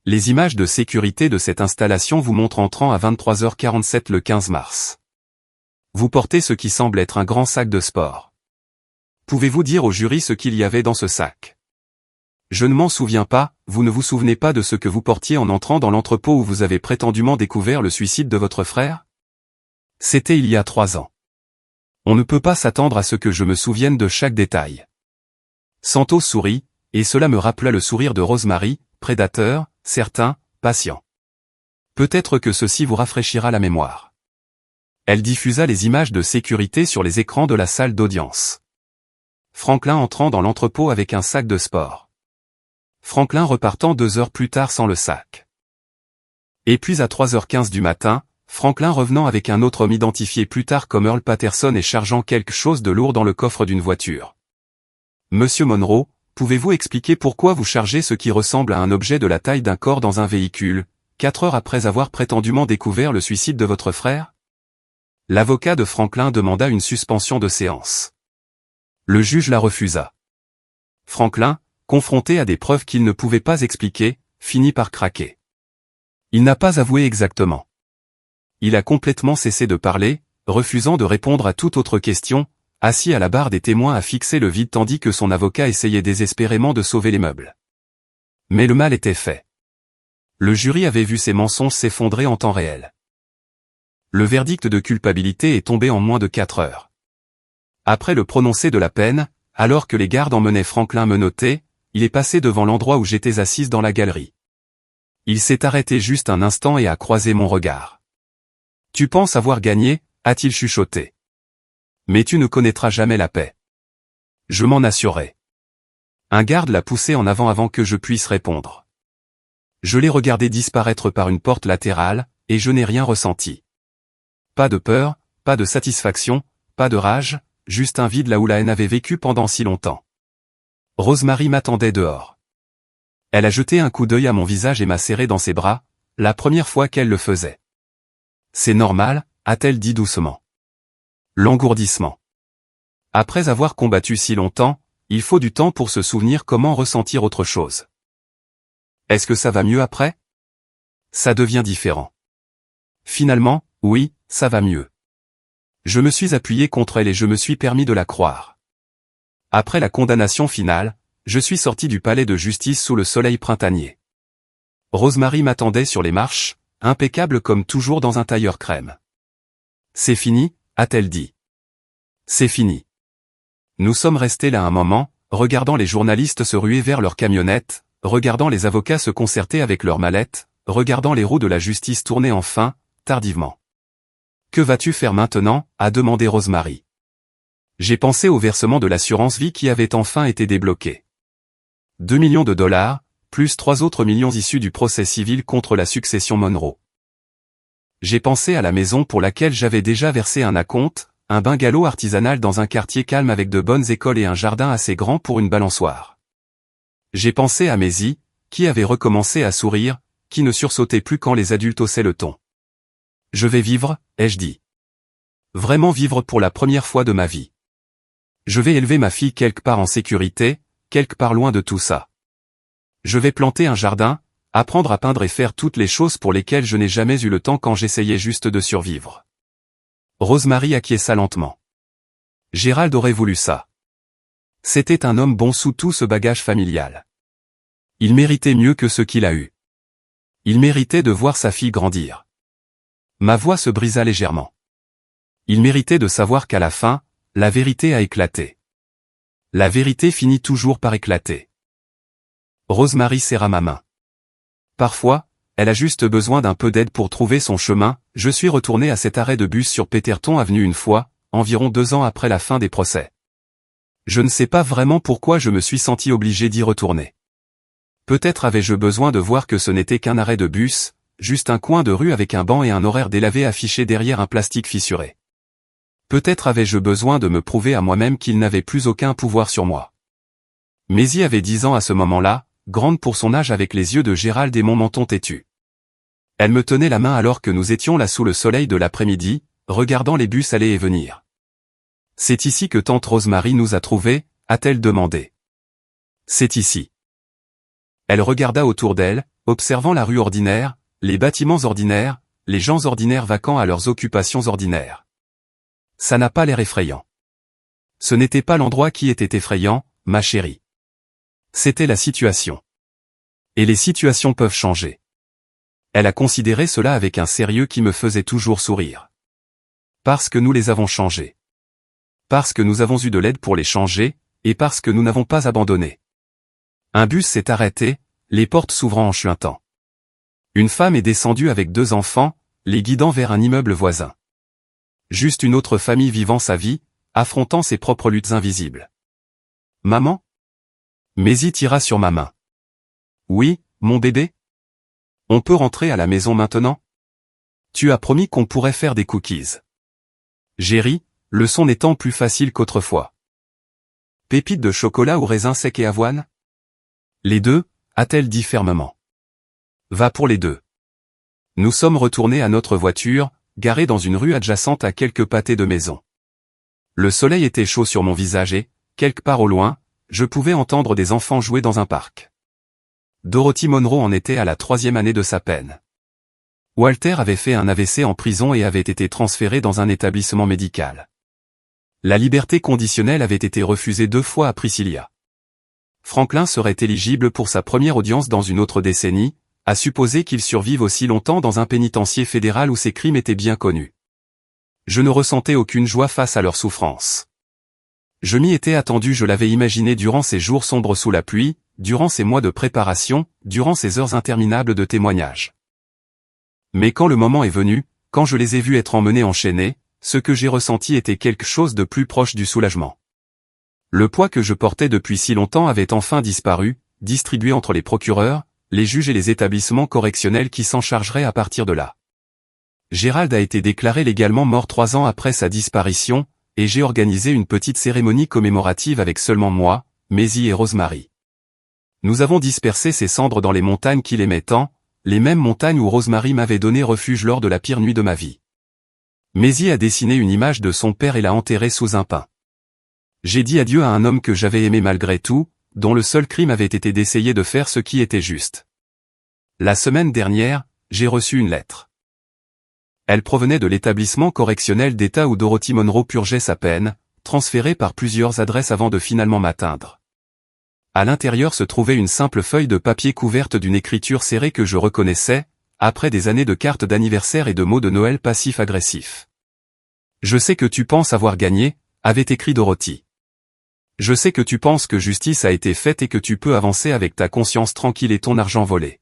Les images de sécurité de cette installation vous montrent entrant à 23h47 le 15 mars. Vous portez ce qui semble être un grand sac de sport. Pouvez-vous dire au jury ce qu'il y avait dans ce sac? Je ne m'en souviens pas, vous ne vous souvenez pas de ce que vous portiez en entrant dans l'entrepôt où vous avez prétendument découvert le suicide de votre frère? C'était il y a 3 ans. On ne peut pas s'attendre à ce que je me souvienne de chaque détail. Santos sourit, et cela me rappela le sourire de Rosemary, prédateur, certain, patient. Peut-être que ceci vous rafraîchira la mémoire. Elle diffusa les images de sécurité sur les écrans de la salle d'audience. Franklin entrant dans l'entrepôt avec un sac de sport. Franklin repartant 2 heures plus tard sans le sac. Et puis à 3h15 du matin, Franklin revenant avec un autre homme identifié plus tard comme Earl Patterson et chargeant quelque chose de lourd dans le coffre d'une voiture. Monsieur Monroe, pouvez-vous expliquer pourquoi vous chargez ce qui ressemble à un objet de la taille d'un corps dans un véhicule, 4 heures après avoir prétendument découvert le suicide de votre frère? L'avocat de Franklin demanda une suspension de séance. Le juge la refusa. Franklin, confronté à des preuves qu'il ne pouvait pas expliquer, finit par craquer. Il n'a pas avoué exactement. Il a complètement cessé de parler, refusant de répondre à toute autre question, assis à la barre des témoins à fixer le vide tandis que son avocat essayait désespérément de sauver les meubles. Mais le mal était fait. Le jury avait vu ses mensonges s'effondrer en temps réel. Le verdict de culpabilité est tombé en moins de 4 heures. Après le prononcé de la peine, alors que les gardes emmenaient Franklin menotté, il est passé devant l'endroit où j'étais assise dans la galerie. Il s'est arrêté juste un instant et a croisé mon regard. « Tu penses avoir gagné ?» a-t-il chuchoté. « Mais tu ne connaîtras jamais la paix. » Je m'en assurais. Un garde l'a poussé en avant que je puisse répondre. Je l'ai regardé disparaître par une porte latérale, et je n'ai rien ressenti. Pas de peur, pas de satisfaction, pas de rage, juste un vide là où la haine avait vécu pendant si longtemps. Rosemary m'attendait dehors. Elle a jeté un coup d'œil à mon visage et m'a serré dans ses bras, la première fois qu'elle le faisait. « C'est normal », a-t-elle dit doucement. L'engourdissement. Après avoir combattu si longtemps, il faut du temps pour se souvenir comment ressentir autre chose. Est-ce que ça va mieux après? Ça devient différent. Finalement, oui, ça va mieux. Je me suis appuyé contre elle et je me suis permis de la croire. Après la condamnation finale, je suis sorti du palais de justice sous le soleil printanier. Rosemary m'attendait sur les marches, impeccable comme toujours dans un tailleur crème. « C'est fini ?» a-t-elle dit. « C'est fini. » Nous sommes restés là un moment, regardant les journalistes se ruer vers leurs camionnettes, regardant les avocats se concerter avec leurs mallettes, regardant les roues de la justice tourner enfin, tardivement. « Que vas-tu faire maintenant ?» a demandé Rosemary. J'ai pensé au versement de l'assurance vie qui avait enfin été débloqué. 2 millions de dollars, plus 3 autres millions issus du procès civil contre la succession Monroe. J'ai pensé à la maison pour laquelle j'avais déjà versé un acompte, un bungalow artisanal dans un quartier calme avec de bonnes écoles et un jardin assez grand pour une balançoire. J'ai pensé à Maisie, qui avait recommencé à sourire, qui ne sursautait plus quand les adultes haussaient le ton. Je vais vivre, ai-je dit. Vraiment vivre pour la première fois de ma vie. Je vais élever ma fille quelque part en sécurité, quelque part loin de tout ça. Je vais planter un jardin, apprendre à peindre et faire toutes les choses pour lesquelles je n'ai jamais eu le temps quand j'essayais juste de survivre. Rosemary acquiesça lentement. Gérald aurait voulu ça. C'était un homme bon sous tout ce bagage familial. Il méritait mieux que ce qu'il a eu. Il méritait de voir sa fille grandir. Ma voix se brisa légèrement. Il méritait de savoir qu'à la fin, la vérité a éclaté. La vérité finit toujours par éclater. Rosemary serra ma main. Parfois, elle a juste besoin d'un peu d'aide pour trouver son chemin. Je suis retourné à cet arrêt de bus sur Peterton Avenue une fois, environ 2 ans après la fin des procès. Je ne sais pas vraiment pourquoi je me suis senti obligé d'y retourner. Peut-être avais-je besoin de voir que ce n'était qu'un arrêt de bus, juste un coin de rue avec un banc et un horaire délavé affiché derrière un plastique fissuré. Peut-être avais-je besoin de me prouver à moi-même qu'il n'avait plus aucun pouvoir sur moi. Maisie avait 10 ans à ce moment-là, grande pour son âge avec les yeux de Gérald et mon menton têtu. Elle me tenait la main alors que nous étions là sous le soleil de l'après-midi, regardant les bus aller et venir. « C'est ici que tante Rosemary nous a trouvés ?» a-t-elle demandé. « C'est ici. » Elle regarda autour d'elle, observant la rue ordinaire, les bâtiments ordinaires, les gens ordinaires vacants à leurs occupations ordinaires. Ça n'a pas l'air effrayant. Ce n'était pas l'endroit qui était effrayant, ma chérie. C'était la situation. Et les situations peuvent changer. Elle a considéré cela avec un sérieux qui me faisait toujours sourire. Parce que nous les avons changés. Parce que nous avons eu de l'aide pour les changer, et parce que nous n'avons pas abandonné. Un bus s'est arrêté, les portes s'ouvrant en chuintant. Une femme est descendue avec 2 enfants, les guidant vers un immeuble voisin. Juste une autre famille vivant sa vie, affrontant ses propres luttes invisibles. Maman? Maisie tira sur ma main. Oui, mon bébé? On peut rentrer à la maison maintenant? Tu as promis qu'on pourrait faire des cookies. J'ai ri, le son n'étant plus facile qu'autrefois. Pépites de chocolat ou raisins secs et avoine? Les deux, a-t-elle dit fermement. Va pour les deux. Nous sommes retournés à notre voiture, garée dans une rue adjacente à quelques pâtés de maison. Le soleil était chaud sur mon visage et, quelque part au loin, je pouvais entendre des enfants jouer dans un parc. Dorothy Monroe en était à la 3e année de sa peine. Walter avait fait un AVC en prison et avait été transféré dans un établissement médical. La liberté conditionnelle avait été refusée 2 fois à Priscilla. Franklin serait éligible pour sa première audience dans une autre décennie, à supposer qu'il survive aussi longtemps dans un pénitencier fédéral où ses crimes étaient bien connus. Je ne ressentais aucune joie face à leur souffrance. Je m'y étais attendu, je l'avais imaginé durant ces jours sombres sous la pluie, durant ces mois de préparation, durant ces heures interminables de témoignages. Mais quand le moment est venu, quand je les ai vus être emmenés enchaînés, ce que j'ai ressenti était quelque chose de plus proche du soulagement. Le poids que je portais depuis si longtemps avait enfin disparu, distribué entre les procureurs, les juges et les établissements correctionnels qui s'en chargeraient à partir de là. Gérald a été déclaré légalement mort 3 ans après sa disparition, et j'ai organisé une petite cérémonie commémorative avec seulement moi, Maisie et Rosemary. Nous avons dispersé ses cendres dans les montagnes qu'il aimait tant, les mêmes montagnes où Rosemary m'avait donné refuge lors de la pire nuit de ma vie. Maisie a dessiné une image de son père et l'a enterré sous un pin. J'ai dit adieu à un homme que j'avais aimé malgré tout, dont le seul crime avait été d'essayer de faire ce qui était juste. La semaine dernière, j'ai reçu une lettre. Elle provenait de l'établissement correctionnel d'État où Dorothy Monroe purgeait sa peine, transférée par plusieurs adresses avant de finalement m'atteindre. À l'intérieur se trouvait une simple feuille de papier couverte d'une écriture serrée que je reconnaissais, après des années de cartes d'anniversaire et de mots de Noël passifs-agressifs. « Je sais que tu penses avoir gagné », avait écrit Dorothy. « Je sais que tu penses que justice a été faite et que tu peux avancer avec ta conscience tranquille et ton argent volé.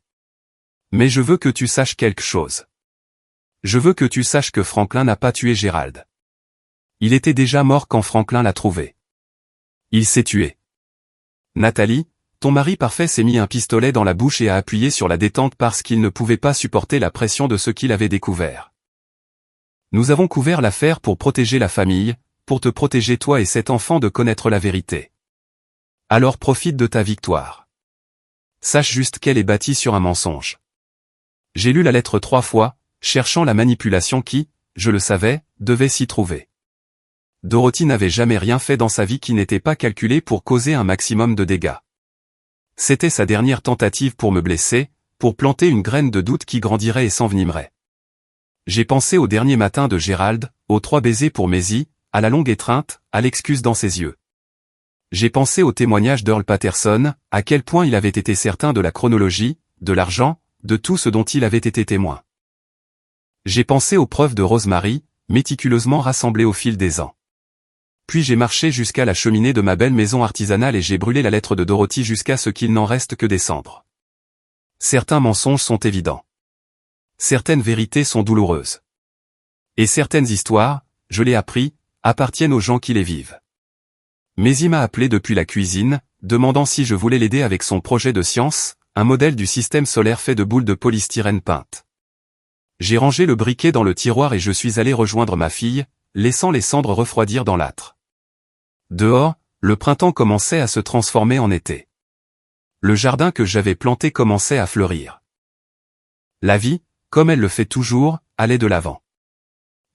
Mais je veux que tu saches quelque chose. Je veux que tu saches que Franklin n'a pas tué Gérald. Il était déjà mort quand Franklin l'a trouvé. Il s'est tué. Nathalie, ton mari parfait s'est mis un pistolet dans la bouche et a appuyé sur la détente parce qu'il ne pouvait pas supporter la pression de ce qu'il avait découvert. Nous avons couvert l'affaire pour protéger la famille, pour te protéger toi et cet enfant de connaître la vérité. Alors profite de ta victoire. Sache juste qu'elle est bâtie sur un mensonge. J'ai lu la lettre 3 fois, cherchant la manipulation qui, je le savais, devait s'y trouver. Dorothy n'avait jamais rien fait dans sa vie qui n'était pas calculé pour causer un maximum de dégâts. C'était sa dernière tentative pour me blesser, pour planter une graine de doute qui grandirait et s'envenimerait. J'ai pensé au dernier matin de Gérald, aux 3 baisers pour Maisie, à la longue étreinte, à l'excuse dans ses yeux. J'ai pensé au témoignage d'Earl Patterson, à quel point il avait été certain de la chronologie, de l'argent, de tout ce dont il avait été témoin. J'ai pensé aux preuves de Rosemary, méticuleusement rassemblées au fil des ans. Puis j'ai marché jusqu'à la cheminée de ma belle maison artisanale et j'ai brûlé la lettre de Dorothy jusqu'à ce qu'il n'en reste que des cendres. Certains mensonges sont évidents. Certaines vérités sont douloureuses. Et certaines histoires, je l'ai appris, appartiennent aux gens qui les vivent. Maisie m'a appelé depuis la cuisine, demandant si je voulais l'aider avec son projet de science, un modèle du système solaire fait de boules de polystyrène peintes. J'ai rangé le briquet dans le tiroir et je suis allé rejoindre ma fille, laissant les cendres refroidir dans l'âtre. Dehors, le printemps commençait à se transformer en été. Le jardin que j'avais planté commençait à fleurir. La vie, comme elle le fait toujours, allait de l'avant.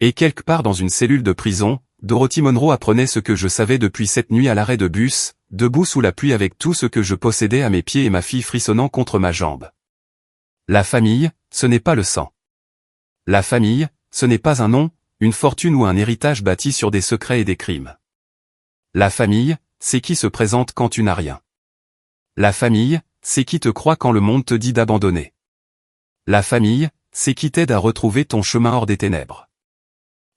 Et quelque part dans une cellule de prison, Dorothy Monroe apprenait ce que je savais depuis cette nuit à l'arrêt de bus, debout sous la pluie avec tout ce que je possédais à mes pieds et ma fille frissonnant contre ma jambe. La famille, ce n'est pas le sang. La famille, ce n'est pas un nom, une fortune ou un héritage bâti sur des secrets et des crimes. La famille, c'est qui se présente quand tu n'as rien. La famille, c'est qui te croit quand le monde te dit d'abandonner. La famille, c'est qui t'aide à retrouver ton chemin hors des ténèbres.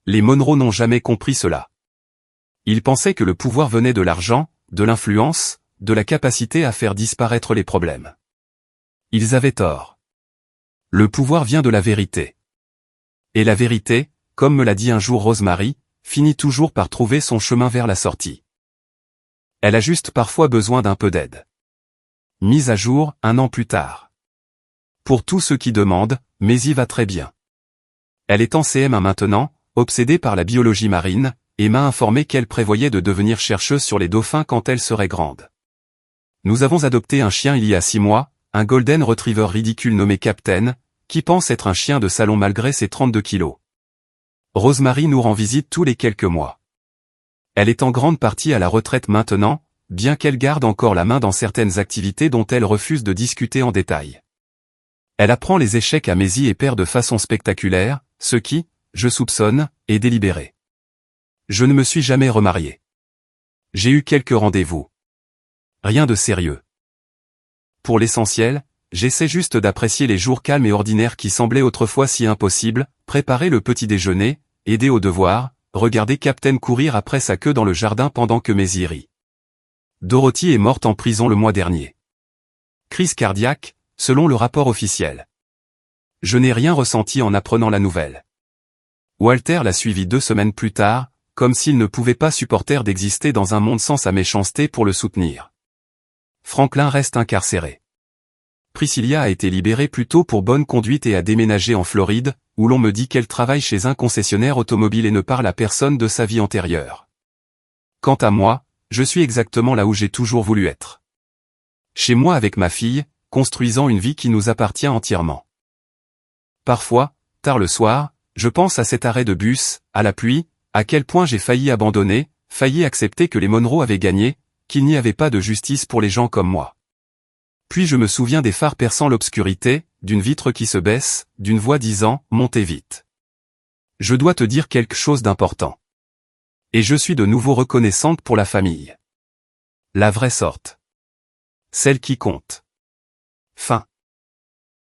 Les Monroe n'ont jamais compris cela. Ils pensaient que le pouvoir venait de l'argent, de l'influence, de la capacité à faire disparaître les problèmes. Ils avaient tort. Le pouvoir vient de la vérité. Et la vérité, comme me l'a dit un jour Rosemary, finit toujours par trouver son chemin vers la sortie. Elle a juste parfois besoin d'un peu d'aide. Mise à jour, 1 an plus tard. Pour tous ceux qui demandent, Maisie va très bien. Elle est en CM1 maintenant, obsédée par la biologie marine, et m'a informé qu'elle prévoyait de devenir chercheuse sur les dauphins quand elle serait grande. Nous avons adopté un chien il y a 6 mois, un golden retriever ridicule nommé Captain, qui pense être un chien de salon malgré ses 32 kilos. Rosemary nous rend visite tous les quelques mois. Elle est en grande partie à la retraite maintenant, bien qu'elle garde encore la main dans certaines activités dont elle refuse de discuter en détail. Elle apprend les échecs à Maisie et perd de façon spectaculaire, ce qui, je soupçonne, est délibéré. Je ne me suis jamais remarié. J'ai eu quelques rendez-vous. Rien de sérieux. Pour l'essentiel, j'essaie juste d'apprécier les jours calmes et ordinaires qui semblaient autrefois si impossibles, préparer le petit déjeuner, aider aux devoirs, regarder Captain courir après sa queue dans le jardin pendant que Maisie rit. Dorothy est morte en prison le mois dernier. Crise cardiaque, selon le rapport officiel. Je n'ai rien ressenti en apprenant la nouvelle. Walter l'a suivi 2 semaines plus tard, comme s'il ne pouvait pas supporter d'exister dans un monde sans sa méchanceté pour le soutenir. Franklin reste incarcéré. Priscilla a été libérée plus tôt pour bonne conduite et a déménagé en Floride, où l'on me dit qu'elle travaille chez un concessionnaire automobile et ne parle à personne de sa vie antérieure. Quant à moi, je suis exactement là où j'ai toujours voulu être. Chez moi avec ma fille, construisant une vie qui nous appartient entièrement. Parfois, tard le soir, je pense à cet arrêt de bus, à la pluie, à quel point j'ai failli abandonner, failli accepter que les Monroe avaient gagné, qu'il n'y avait pas de justice pour les gens comme moi. Puis je me souviens des phares perçant l'obscurité, d'une vitre qui se baisse, d'une voix disant « Montez vite ». Je dois te dire quelque chose d'important. Et je suis de nouveau reconnaissante pour la famille. La vraie sorte. Celle qui compte. Fin.